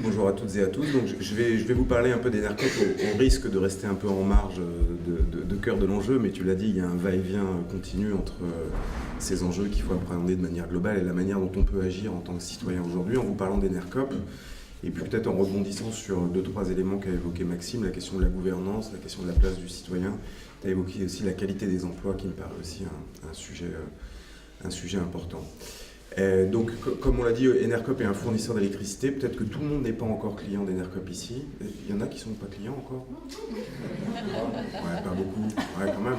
Bonjour à toutes et à tous. Donc, je vais vous parler un peu d'Enercop au risque de rester un peu en marge de cœur de l'enjeu, mais tu l'as dit, il y a un va-et-vient continu entre ces enjeux qu'il faut appréhender de manière globale et la manière dont on peut agir en tant que citoyen aujourd'hui en vous parlant d'Enercop. Et puis peut-être en rebondissant sur deux, trois éléments qu'a évoqué Maxime, la question de la gouvernance, la question de la place du citoyen. Tu as évoqué aussi la qualité des emplois qui me paraît aussi un sujet important. Donc, comme on l'a dit, Enercop est un fournisseur d'électricité. Peut-être que tout le monde n'est pas encore client d'Enercop ici. Il y en a qui ne sont pas clients encore. Ouais, pas beaucoup. Ouais, quand même.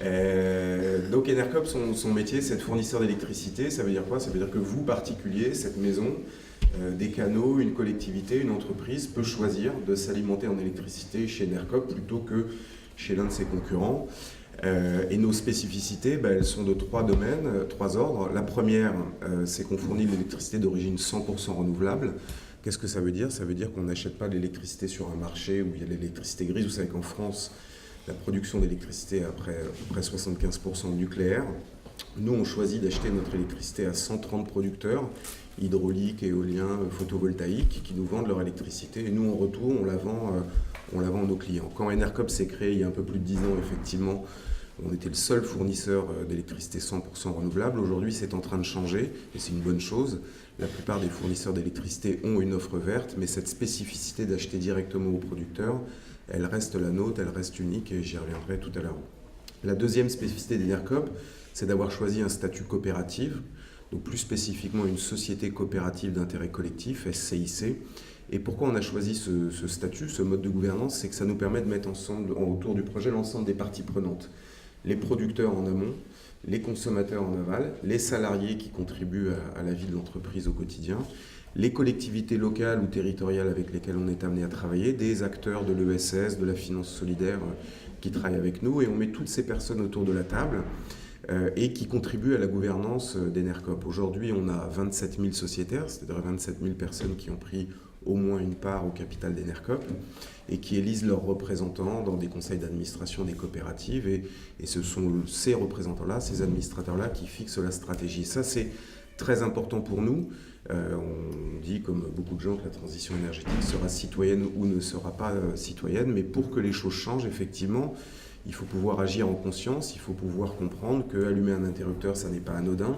Ouais. Donc Enercop, son métier, c'est de fournisseur d'électricité. Ça veut dire quoi? Ça veut dire que vous, particulier, cette maison, des canaux, une collectivité, une entreprise peut choisir de s'alimenter en électricité chez Enercop plutôt que chez l'un de ses concurrents. Et nos spécificités, elles sont de trois domaines, trois ordres. La première, c'est qu'on fournit de l'électricité d'origine 100% renouvelable. Qu'est-ce que ça veut dire? Ça veut dire qu'on n'achète pas de l'électricité sur un marché où il y a de l'électricité grise. Vous savez qu'en France, la production d'électricité est à peu près 75% nucléaire. Nous, on choisit d'acheter notre électricité à 130 producteurs, hydrauliques, éoliens, photovoltaïques, qui nous vendent leur électricité. Et nous, en retour, on la vend à nos clients. Quand Enercop s'est créé il y a un peu plus de 10 ans, effectivement, on était le seul fournisseur d'électricité 100% renouvelable. Aujourd'hui, c'est en train de changer et c'est une bonne chose. La plupart des fournisseurs d'électricité ont une offre verte, mais cette spécificité d'acheter directement aux producteurs, elle reste la nôtre, elle reste unique et j'y reviendrai tout à l'heure. La deuxième spécificité d'Enercop, c'est d'avoir choisi un statut coopératif, donc plus spécifiquement une société coopérative d'intérêt collectif, SCIC. Et pourquoi on a choisi ce statut, ce mode de gouvernance? C'est que ça nous permet de mettre ensemble, autour du projet, l'ensemble des parties prenantes. Les producteurs en amont, les consommateurs en aval, les salariés qui contribuent à la vie de l'entreprise au quotidien, les collectivités locales ou territoriales avec lesquelles on est amené à travailler, des acteurs de l'ESS, de la finance solidaire qui travaillent avec nous, et on met toutes ces personnes autour de la table et qui contribuent à la gouvernance d'Enercop. Aujourd'hui, on a 27 000 sociétaires, c'est-à-dire 27 000 personnes qui ont pris au moins une part au capital d'Enercop et qui élisent leurs représentants dans des conseils d'administration des coopératives. Et ce sont ces représentants-là, ces administrateurs-là qui fixent la stratégie. Ça, c'est très important pour nous. On dit, comme beaucoup de gens, que la transition énergétique sera citoyenne ou ne sera pas citoyenne. Mais pour que les choses changent, effectivement, il faut pouvoir agir en conscience, il faut pouvoir comprendre qu'allumer un interrupteur, ça n'est pas anodin,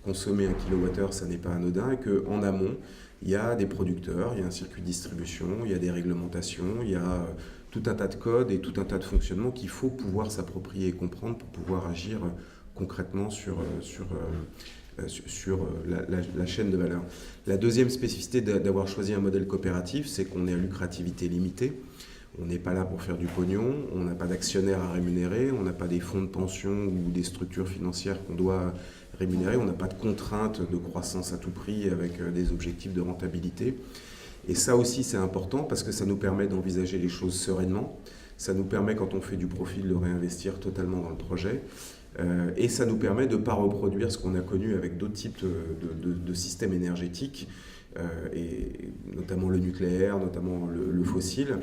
consommer 1 kWh, ça n'est pas anodin, et qu'en amont, il y a des producteurs, il y a un circuit de distribution, il y a des réglementations, il y a tout un tas de codes et tout un tas de fonctionnements qu'il faut pouvoir s'approprier et comprendre pour pouvoir agir concrètement sur la chaîne de valeur. La deuxième spécificité d'avoir choisi un modèle coopératif, c'est qu'on est à lucrativité limitée. On n'est pas là pour faire du pognon, on n'a pas d'actionnaires à rémunérer, on n'a pas des fonds de pension ou des structures financières qu'on doit rémunérer, on n'a pas de contraintes de croissance à tout prix avec des objectifs de rentabilité. Et ça aussi, c'est important parce que ça nous permet d'envisager les choses sereinement. Ça nous permet, quand on fait du profit, de le réinvestir totalement dans le projet. Et ça nous permet de ne pas reproduire ce qu'on a connu avec d'autres types de systèmes énergétiques, et notamment le nucléaire, notamment le fossile.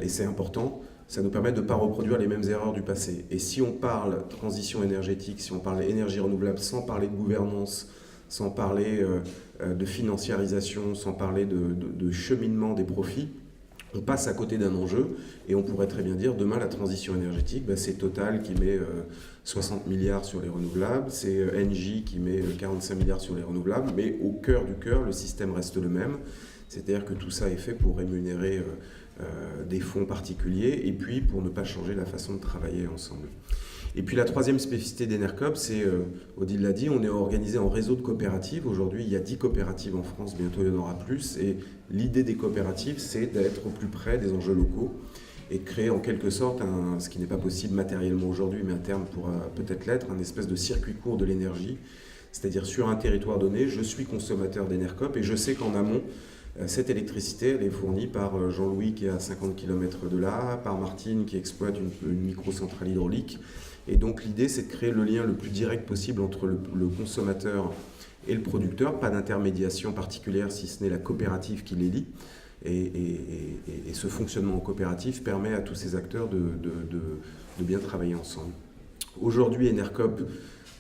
Et c'est important, ça nous permet de ne pas reproduire les mêmes erreurs du passé. Et si on parle transition énergétique, si on parle énergie renouvelable, sans parler de gouvernance, sans parler de financiarisation, sans parler de cheminement des profits, on passe à côté d'un enjeu et on pourrait très bien dire demain la transition énergétique, c'est Total qui met 60 milliards sur les renouvelables, c'est Engie qui met 45 milliards sur les renouvelables, mais au cœur du cœur, le système reste le même. C'est-à-dire que tout ça est fait pour rémunérer des fonds particuliers et puis pour ne pas changer la façon de travailler ensemble. Et puis la troisième spécificité d'Enercop, c'est, Odile l'a dit, on est organisé en réseau de coopératives. Aujourd'hui, il y a 10 coopératives en France, bientôt il y en aura plus. Et l'idée des coopératives, c'est d'être au plus près des enjeux locaux et de créer en quelque sorte, ce qui n'est pas possible matériellement aujourd'hui, mais à terme pourra peut-être l'être, un espèce de circuit court de l'énergie. C'est-à-dire sur un territoire donné, je suis consommateur d'Enercop et je sais qu'en amont, cette électricité, elle est fournie par Jean-Louis qui est à 50 km de là, par Martine qui exploite une microcentrale hydraulique. Et donc l'idée, c'est de créer le lien le plus direct possible entre le consommateur et le producteur, pas d'intermédiation particulière si ce n'est la coopérative qui les lie. Et ce fonctionnement en coopérative permet à tous ces acteurs de bien travailler ensemble. Aujourd'hui, Enercop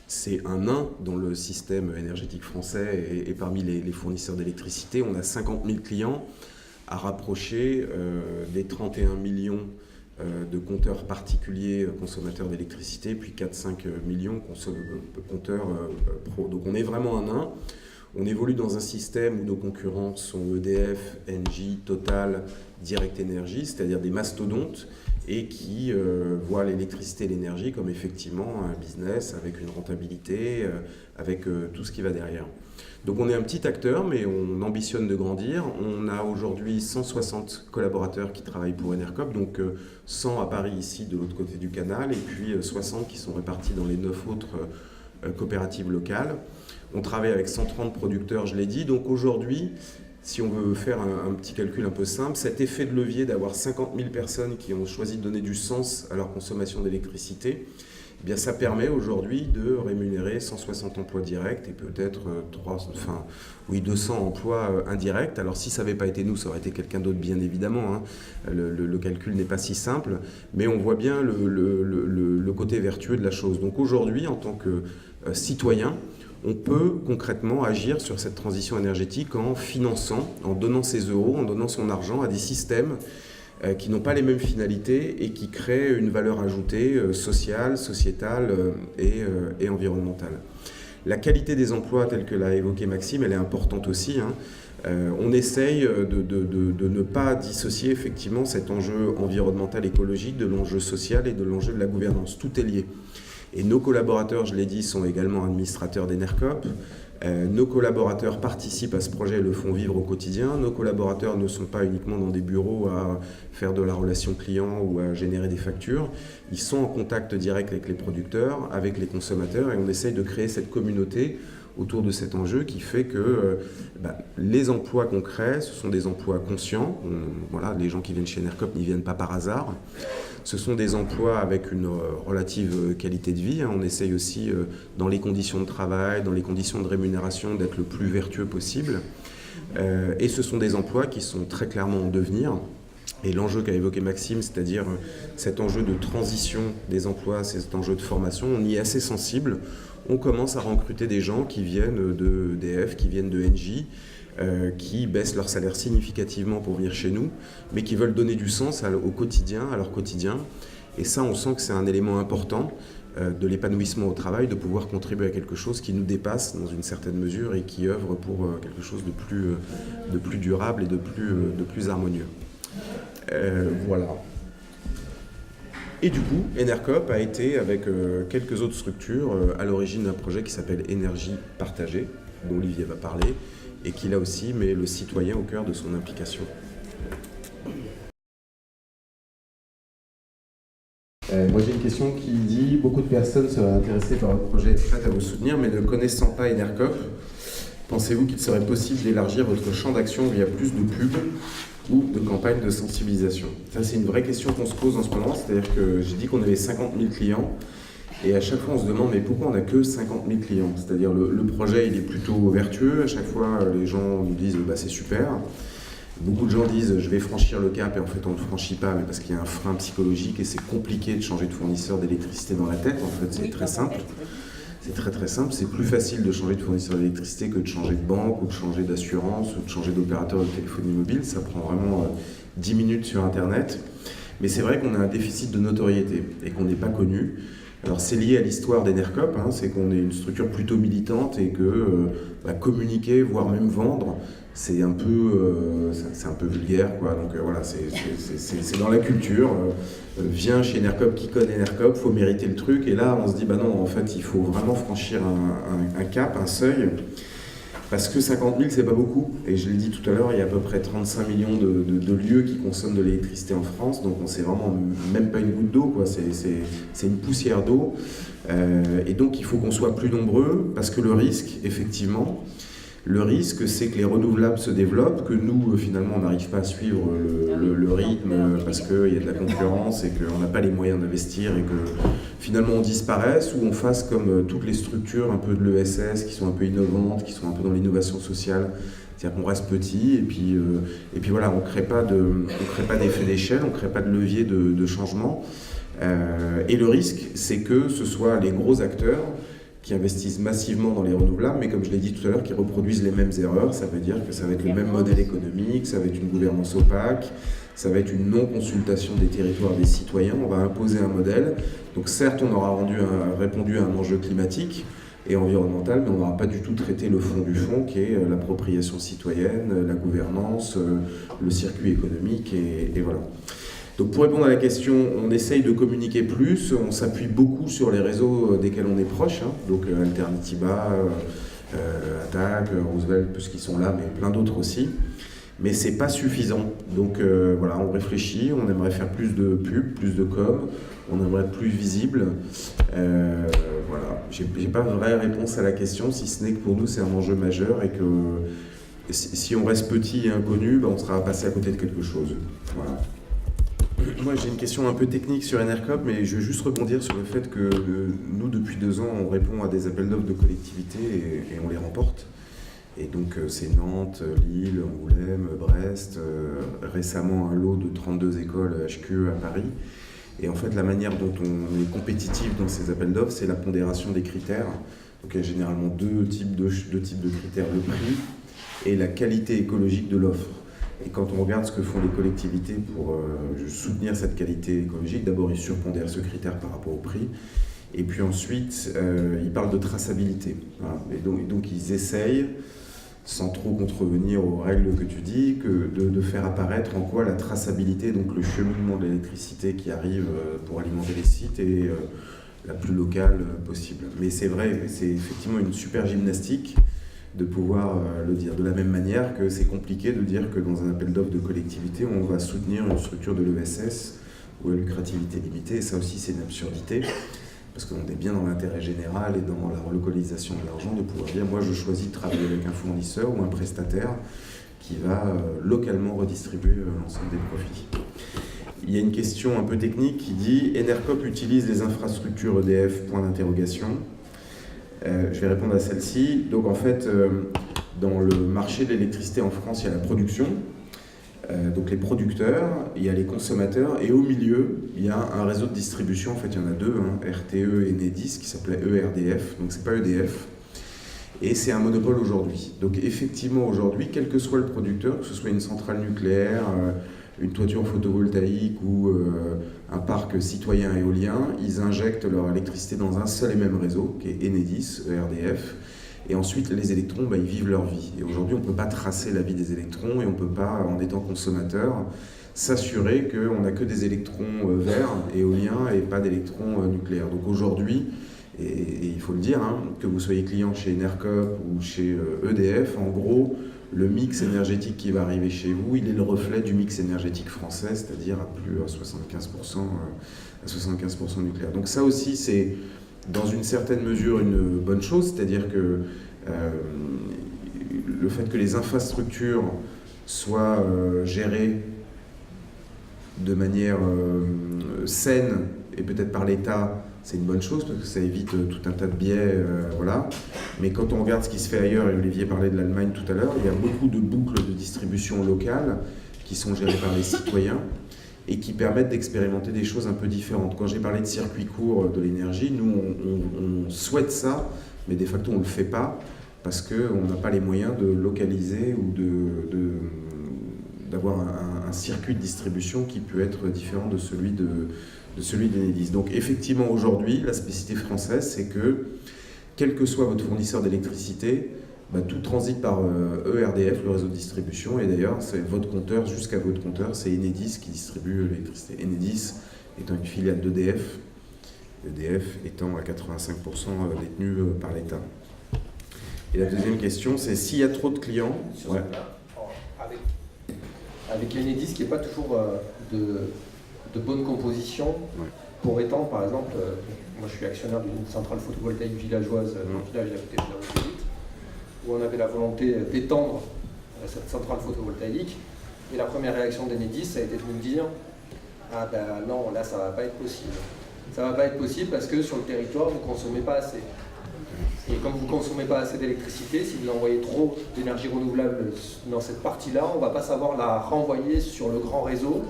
c'est un nain dans le système énergétique français et parmi les fournisseurs d'électricité. On a 50 000 clients à rapprocher des 31 millions de compteurs particuliers consommateurs d'électricité, puis 4-5 millions compteurs pro. Donc on est vraiment un nain. On évolue dans un système où nos concurrents sont EDF, Engie, Total, Direct Énergie, c'est-à-dire des mastodontes, et qui voient l'électricité et l'énergie comme effectivement un business avec une rentabilité, avec tout ce qui va derrière. Donc on est un petit acteur, mais on ambitionne de grandir. On a aujourd'hui 160 collaborateurs qui travaillent pour Enercop, donc 100 à Paris ici de l'autre côté du canal, et puis 60 qui sont répartis dans les 9 autres coopératives locales. On travaille avec 130 producteurs, je l'ai dit. Donc aujourd'hui, si on veut faire un petit calcul un peu simple, cet effet de levier d'avoir 50 000 personnes qui ont choisi de donner du sens à leur consommation d'électricité, eh bien ça permet aujourd'hui de rémunérer 160 emplois directs et peut-être 200 emplois indirects. Alors si ça n'avait pas été nous, ça aurait été quelqu'un d'autre bien évidemment, hein. Le calcul n'est pas si simple, mais on voit bien le côté vertueux de la chose. Donc aujourd'hui, en tant que citoyen, on peut concrètement agir sur cette transition énergétique en finançant, en donnant ses euros, en donnant son argent à des systèmes qui n'ont pas les mêmes finalités et qui créent une valeur ajoutée sociale, sociétale et environnementale. La qualité des emplois, telle que l'a évoqué Maxime, elle est importante aussi, hein. On essaye de ne pas dissocier effectivement cet enjeu environnemental écologique de l'enjeu social et de l'enjeu de la gouvernance. Tout est lié. Et nos collaborateurs, je l'ai dit, sont également administrateurs d'Enercop. Nos collaborateurs participent à ce projet et le font vivre au quotidien. Nos collaborateurs ne sont pas uniquement dans des bureaux à faire de la relation client ou à générer des factures. Ils sont en contact direct avec les producteurs, avec les consommateurs, et on essaye de créer cette communauté autour de cet enjeu qui fait que les emplois qu'on crée, ce sont des emplois conscients. Voilà, les gens qui viennent chez Enercop n'y viennent pas par hasard. Ce sont des emplois avec une relative qualité de vie. On essaye aussi, dans les conditions de travail, dans les conditions de rémunération, d'être le plus vertueux possible. Et ce sont des emplois qui sont très clairement en devenir. Et l'enjeu qu'a évoqué Maxime, c'est-à-dire cet enjeu de transition des emplois, cet enjeu de formation, on y est assez sensible. On commence à recruter des gens qui viennent de EDF, qui viennent de Engie, qui baissent leur salaire significativement pour venir chez nous, mais qui veulent donner du sens au quotidien, à leur quotidien. Et ça, on sent que c'est un élément important de l'épanouissement au travail, de pouvoir contribuer à quelque chose qui nous dépasse dans une certaine mesure et qui œuvre pour quelque chose de plus durable et de plus harmonieux. Voilà. Et du coup, Enercop a été, avec quelques autres structures, à l'origine d'un projet qui s'appelle Énergie partagée, dont Olivier va parler, et qui là aussi met le citoyen au cœur de son implication. Moi j'ai une question qui dit « Beaucoup de personnes seraient intéressées par votre projet et prêtes à vous soutenir, mais ne connaissant pas Enercop, pensez-vous qu'il serait possible d'élargir votre champ d'action via plus de pubs ou de campagnes de sensibilisation ?» Ça c'est une vraie question qu'on se pose en ce moment, c'est-à-dire que j'ai dit qu'on avait 50 000 clients, et à chaque fois on se demande mais pourquoi on n'a que 50 000 clients? C'est-à-dire le projet il est plutôt vertueux, à chaque fois les gens nous disent c'est super. Beaucoup de gens disent je vais franchir le cap et en fait on ne le franchit pas mais parce qu'il y a un frein psychologique et c'est compliqué de changer de fournisseur d'électricité dans la tête. En fait c'est très simple. C'est très simple, c'est plus facile de changer de fournisseur d'électricité que de changer de banque ou de changer d'assurance ou de changer d'opérateur de téléphonie mobile. Ça prend vraiment 10 minutes sur internet. Mais c'est vrai qu'on a un déficit de notoriété et qu'on n'est pas connu. Alors c'est lié à l'histoire d'Enercop, hein, c'est qu'on est une structure plutôt militante et que communiquer, voire même vendre, c'est un peu vulgaire, quoi. Donc voilà, c'est dans la culture. Viens chez Enercop, qui connaît Enercop, faut mériter le truc. Et là, on se dit bah non, en fait, il faut vraiment franchir un cap, un seuil. Parce que 50 000, c'est pas beaucoup. Et je l'ai dit tout à l'heure, il y a à peu près 35 millions de lieux qui consomment de l'électricité en France. Donc, c'est vraiment même pas une goutte d'eau, quoi. C'est une poussière d'eau. Et donc, il faut qu'on soit plus nombreux parce que le risque, effectivement, c'est que les renouvelables se développent, que nous, finalement, on n'arrive pas à suivre le rythme parce qu'il y a de la concurrence et qu'on n'a pas les moyens d'investir et que finalement on disparaisse ou on fasse comme toutes les structures un peu de l'ESS qui sont un peu innovantes, qui sont un peu dans l'innovation sociale. C'est-à-dire qu'on reste petit et puis voilà, on ne crée pas d'effet d'échelle, on ne crée pas de levier de changement. Et le risque, c'est que ce soit les gros acteurs qui investissent massivement dans les renouvelables, mais comme je l'ai dit tout à l'heure, qui reproduisent les mêmes erreurs. Ça veut dire que ça va être le même modèle économique, ça va être une gouvernance opaque, ça va être une non-consultation des territoires des citoyens. On va imposer un modèle. Donc certes, on aura répondu à un enjeu climatique et environnemental, mais on n'aura pas du tout traité le fond du fond, qui est l'appropriation citoyenne, la gouvernance, le circuit économique, et voilà. Donc pour répondre à la question, on essaye de communiquer plus, on s'appuie beaucoup sur les réseaux desquels on est proche, hein, donc Alternatiba, Attac, Roosevelt, tous qui sont là, mais plein d'autres aussi. Mais c'est pas suffisant. Donc voilà, on réfléchit, on aimerait faire plus de pubs, plus de com, on aimerait être plus visible. Voilà, j'ai pas de vraie réponse à la question, si ce n'est que pour nous c'est un enjeu majeur et que si on reste petit et inconnu, ben, on sera passé à côté de quelque chose. Voilà. Moi, j'ai une question un peu technique sur Enercop, mais je veux juste rebondir sur le fait que nous, depuis 2 ans, on répond à des appels d'offres de collectivités et on les remporte. Et donc, c'est Nantes, Lille, Angoulême, Brest, récemment un lot de 32 écoles HQE à Paris. Et en fait, la manière dont on est compétitif dans ces appels d'offres, c'est la pondération des critères. Donc, il y a généralement deux types de critères, le prix et la qualité écologique de l'offre. Et quand on regarde ce que font les collectivités pour soutenir cette qualité écologique, d'abord ils surpondèrent ce critère par rapport au prix, et puis ensuite ils parlent de traçabilité. Voilà. Et donc ils essayent, sans trop contrevenir aux règles que tu dis, de faire apparaître en quoi la traçabilité, donc le cheminement de l'électricité qui arrive pour alimenter les sites, est la plus locale possible. Mais c'est vrai, c'est effectivement une super gymnastique de pouvoir le dire. De la même manière que c'est compliqué de dire que dans un appel d'offres de collectivité, on va soutenir une structure de l'ESS ou à lucrativité limitée, et ça aussi c'est une absurdité, parce qu'on est bien dans l'intérêt général et dans la relocalisation de l'argent, de pouvoir dire moi je choisis de travailler avec un fournisseur ou un prestataire qui va localement redistribuer l'ensemble des profits. Il y a une question un peu technique qui dit Enercop utilise les infrastructures EDF, point d'interrogation. Je vais répondre à celle-ci. Donc en fait, dans le marché de l'électricité en France, il y a la production, donc les producteurs, il y a les consommateurs, et au milieu, il y a un réseau de distribution. En fait, il y en a deux, hein, RTE et Enedis, qui s'appelait ERDF, donc c'est pas EDF. Et c'est un monopole aujourd'hui. Donc effectivement, aujourd'hui, quel que soit le producteur, que ce soit une centrale nucléaire, une toiture photovoltaïque ou un parc citoyen éolien, ils injectent leur électricité dans un seul et même réseau, qui est Enedis, ERDF, et ensuite les électrons, ils vivent leur vie. Et aujourd'hui, on ne peut pas tracer la vie des électrons, et on ne peut pas, en étant consommateur, s'assurer qu'on n'a que des électrons verts, éoliens, et pas d'électrons nucléaires. Donc aujourd'hui, et il faut le dire, hein, que vous soyez client chez Enercop ou chez EDF, en gros, le mix énergétique qui va arriver chez vous, il est le reflet du mix énergétique français, c'est-à-dire à plus à 75% nucléaire. Donc ça aussi, c'est dans une certaine mesure une bonne chose, c'est-à-dire que le fait que les infrastructures soient gérées de manière saine et peut-être par l'État, c'est une bonne chose parce que ça évite tout un tas de biais, voilà. Mais quand on regarde ce qui se fait ailleurs, et Olivier parlait de l'Allemagne tout à l'heure, il y a beaucoup de boucles de distribution locales qui sont gérées par les citoyens et qui permettent d'expérimenter des choses un peu différentes. Quand j'ai parlé de circuit court de l'énergie, nous on souhaite ça, mais de facto on ne le fait pas parce qu'on n'a pas les moyens de localiser ou d'avoir un circuit de distribution qui peut être différent de celui d'Enedis. Donc effectivement aujourd'hui, la spécificité française, c'est que quel que soit votre fournisseur d'électricité, tout transite par ERDF, le réseau de distribution, et d'ailleurs c'est votre compteur, jusqu'à votre compteur, c'est Enedis qui distribue l'électricité. Enedis étant une filiale d'EDF, EDF étant à 85% détenu par l'État. Et la deuxième question, c'est s'il y a trop de clients... Ouais. Avec Enedis qui n'est pas toujours de bonne composition, ouais. Pour étendre, par exemple, moi je suis actionnaire d'une centrale photovoltaïque villageoise dans le village à côté de la Route, où on avait la volonté d'étendre cette centrale photovoltaïque. Et la première réaction d'Enedis, ça a été de nous dire « Ah ben non, là ça ne va pas être possible. Ça ne va pas être possible parce que sur le territoire, vous ne consommez pas assez. Et comme vous ne consommez pas assez d'électricité, si vous envoyez trop d'énergie renouvelable dans cette partie-là, on ne va pas savoir la renvoyer sur le grand réseau.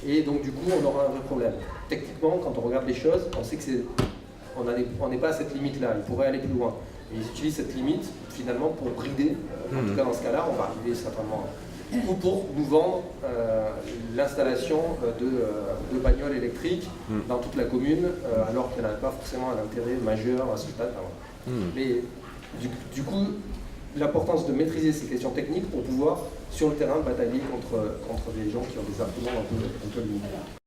Et donc du coup, on aura un vrai problème. » Techniquement, quand on regarde les choses, on sait que on n'est pas à cette limite-là, ils pourraient aller plus loin. Et ils utilisent cette limite finalement pour brider, en tout cas dans ce cas-là, on va arriver certainement, ou pour nous vendre l'installation de bagnoles électriques dans toute la commune, alors qu'elle n'a pas forcément un intérêt majeur à ce stade. Mais du coup, l'importance de maîtriser ces questions techniques pour pouvoir, sur le terrain, batailler contre des gens qui ont des arguments un peu limités.